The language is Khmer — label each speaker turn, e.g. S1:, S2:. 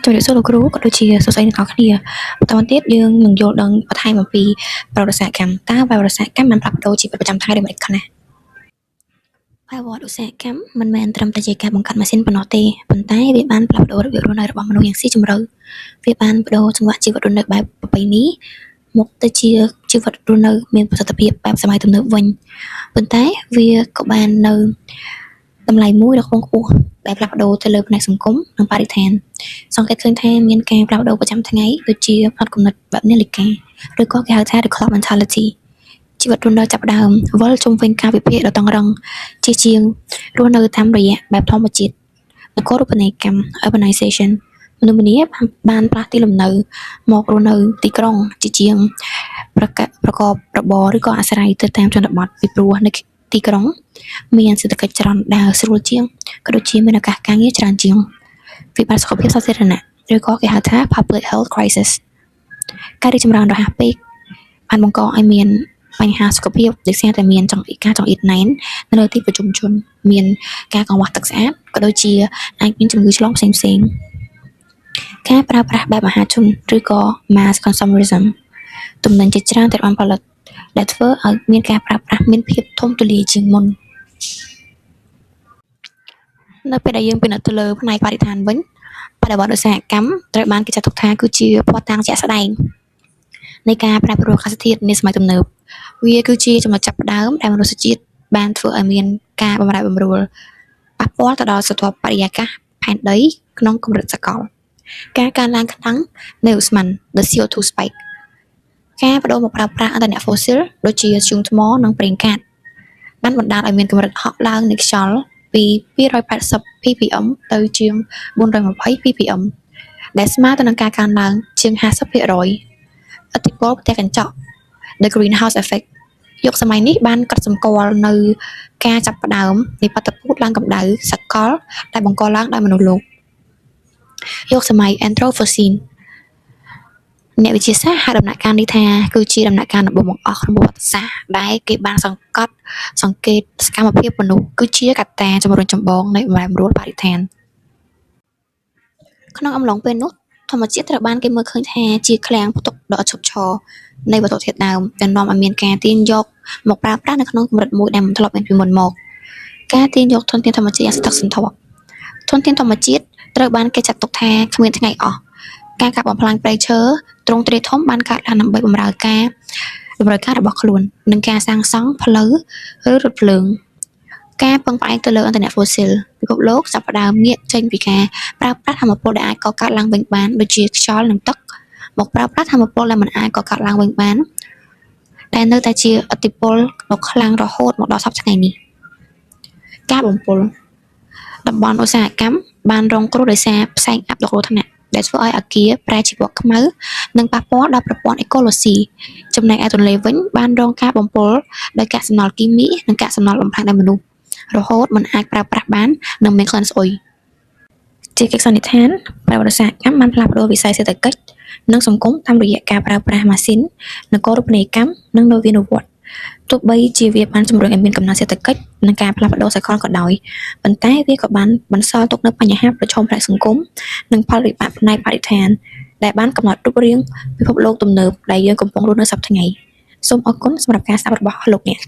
S1: ជំរាបសួរលោកគ្រូក៏ដូចជាសួស្តីអ្នកនរគ្នាបន្តទៀតយើងនឹងយល់ដឹងបន្ថែមអំពីប្រវត្តិសាស្ត្រកម្មតើប្រវត្តិសាស្ត្រកម្មបានផ្លាស់ប្ដូរជីវិតប្រចាំថ្ងៃដោយមិនខ្លះប្រវត្តិសាស្ត្រកម្មមិនមែនត្រឹមតែជាការបង្កើតម៉ាស៊ីនប៉ុណ្ណោះទេប៉ុន្តែវាបានផ្លាស់ប្ដូររបៀបរស់នៅរបស់មនុស្សយ៉ាងស៊ីជម្រៅវាបានប្ដូរចង្វាក់ជីវិតរស់នៅបែបប្រពៃណីមកទៅជាជីវិតរស់នៅមានប្រសិទ្ធភាពបែបសម័យទំនើបវិញប៉ុន្តែវាក៏បាននៅតម្លៃមួយដ៏ខ្ពង់ខ្ពស់ដែលផ្លាស់ប្ដូរទៅលើផ្នែកសង្គមនិងបរិស្ថានសង្កេតឃើញថាមានការផ្លាស់ប្ដូរប្រចាំថ្ងៃដូចជាផ្នត់គំនិតបែបនាឡិកាឬក៏គេហៅថា the clock mentality ជីវិតរស់នៅចាប់ផ្ដើមវិលជុំវិញការវិភាគដ៏តឹងរ៉ឹងជាងរស់នៅតាមរយៈបែបធម្មជាតិនគរូបនីយកម្ម urbanization មនុស្សម្នាបានផ្លាស់ទីលំនៅមករស់នៅទីក្រុងជាងប្រកបរបរឬក៏អាស្រ័យទៅតាមជនបទពីព្រោះនៅទីក្រុងមានសេដ្ឋកិច្ចចរន្តដើរស្រួលជាងក៏ដូចជាមានឱកាសការងារច្រើនជាងវិបត្តិសុខភាពសាធារណៈឬក៏គេហៅថា public health crisis ការរីកចម្រើនរហ័សពេកបានបង្កឲ្យមានបញ្ហាសុខភាពដូចជាតែមានការចង្អៀតណែននៅលើទីប្រជុំជនមានការកង្វះទឹកស្អាតក៏ដូចជាអាចមានជំងឺឆ្លងផ្សេងៗការប្រើប្រាស់បែបមហាជនឬក៏ mass consumerism ទំនិញជាច្រើនត្រូវបានផលិតដែលធ្វើឲ្យមានការប្រើប្រាស់មានភាពធំទូលាយជាងមុននៅពេលដែលយើងពិនិត្យទៅលើផ្នែកបរិស្ថានវិញបរិបទឧស្សាហកម្មត្រូវបានគេចាត់ទុកថាគឺជាភស្តុតាងជាក់ស្ដែងនៃការប្រែប្រួលអាកាសធាតុនាសម័យទំនើបវាគឺជាចំណុចចាប់ផ្ដើមដែលមនុស្សជាតិបានធ្វើឲ្យមានការបម្រែបម្រួលប៉ះពាល់ទៅដល់ស្រទាប់បរិយាកាសផែនដីក្នុងកម្រិតសកលការកើនឡើងខ្លាំងនៃឧស្ម័ន the CO2 spike ការបដូរមកប្រើប្រាស់ឥន្ធនៈ fossil ដូចជាធ្យូងថ្មនិងប្រេងកាតបានបណ្ដាលឲ្យមានកម្រិតហក់ឡើងនៃខ្យល់ពី280 ppm ទៅជាង420 ppm ដែលស្មើទៅនឹងការកើនឡើងជាង 50% ឥទ្ធិពលផ្ទះកញ្ចក់ the greenhouse effect យុគសម័យនេះបានកត់សម្គាល់នៅការចាប់ផ្ដើមនៃបាតុភូតឡើងកម្ដៅសកលដែលបង្កឡើងដោយមនុស្សលោកយុគសម័យ Anthropocene អ្នកវិទ្យាសាស្ត្រហៅដំណាក់កាលនេះថាគឺជាដំណាក់កាលដំបូងបង្អស់ក្នុងប្រវត្តិសាស្ត្រដែលគេបានសង្កេតសកម្មភាពមនុស្សគឺជាកត្តាជំរុញចម្បងនៃបម្រែបម្រួលបរិស្ថានក្នុងអំឡុងពេលនោះធម្មជាតិត្រូវបានគេមើលឃើញថាជាឃ្លាំងផ្ទុកដ៏ឥតឈប់ឈរនៃវត្ថុធាតុដើមដែលនាំឲ្យមានការទាញយកមកប្រើប្រាស់នៅក្នុងកម្រិតមួយដែលមិនធ្លាប់មានពីមុនមកការទាញយកធនធានធម្មជាតិយ៉ាងសន្ធឹកសន្ធាប់ធនធានធម្មជាតិត្រូវបានគេចាត់ទុកថាគ្មានថ្ងៃអស់ការកាប់បំផ្លាញព្រៃឈើទ្រង់ទ្រាយធំបានកើតឡើងដើម្បីបម្រើការរបស់ខ្លួននិងការសាងសង់ផ្លូវឬរថភ្លើងការពឹងផ្អែកទៅលើឥន្ធនៈ fossil ពិភពលោកចាប់ផ្ដើមងាកចេញពីការប្រើប្រាស់ថាមពលដែលអាចកកើតឡើងវិញបានដូចជាខ្យល់និងទឹកមកប្រើប្រាស់ថាមពលដែលមិនអាចកកើតឡើងវិញបានតែនៅតែជាឥទ្ធិពលដ៏ខ្លាំងរហូតមកដល់សប្តាហ៍ថ្ងៃនេះការបំពុលតំបន់ឧស្សាហកម្មបានរងគ្រោះដោយសារផ្សែងអាប់ដ៏គ្រោះថ្នាក់ដែលធ្វើឲ្យអគារប្រែជាពណ៌ខ្មៅនិងប៉ះពាល់ដល់ប្រព័ន្ធអេកូឡូស៊ីចំណែកឯទន្លេវិញបានរងការបំពុលដោយកាកសំណល់គីមីនិងកាកសំណល់បំផ្លាញដោយមនុស្សរហូតមិនអាចប្រើប្រាស់បាននិងមានក្លិនស្អុយជាកិច្ចសន្និដ្ឋានប្រវត្តិសាស្ត្រកម្មបានផ្លាស់ប្ដូរវិស័យសេដ្ឋកិច្ចនិងសង្គមតាមរយៈការប្រើប្រាស់ម៉ាស៊ីននគរូបនីយកម្មនិងនវានុវត្តន៍ទោះបីជាវាបានជំរុញឲ្យមានកំណើនសេដ្ឋកិច្ចនិងការផ្លាស់ប្ដូរសកលក៏ដោយប៉ុន្តែវាក៏បានបន្សល់ទុកនូវបញ្ហាប្រឈមផ្នែកសង្គមនិងផលវិបាកផ្នែកបរិស្ថានដែលបានកំណត់រូបរាងពិភពលោកទំនើបដែលយើងកំពុងរស់នៅសប្តាហ៍ថ្ងៃសូមអរគុណសម្រាប់ការស្ដាប់របស់លោកអ្នក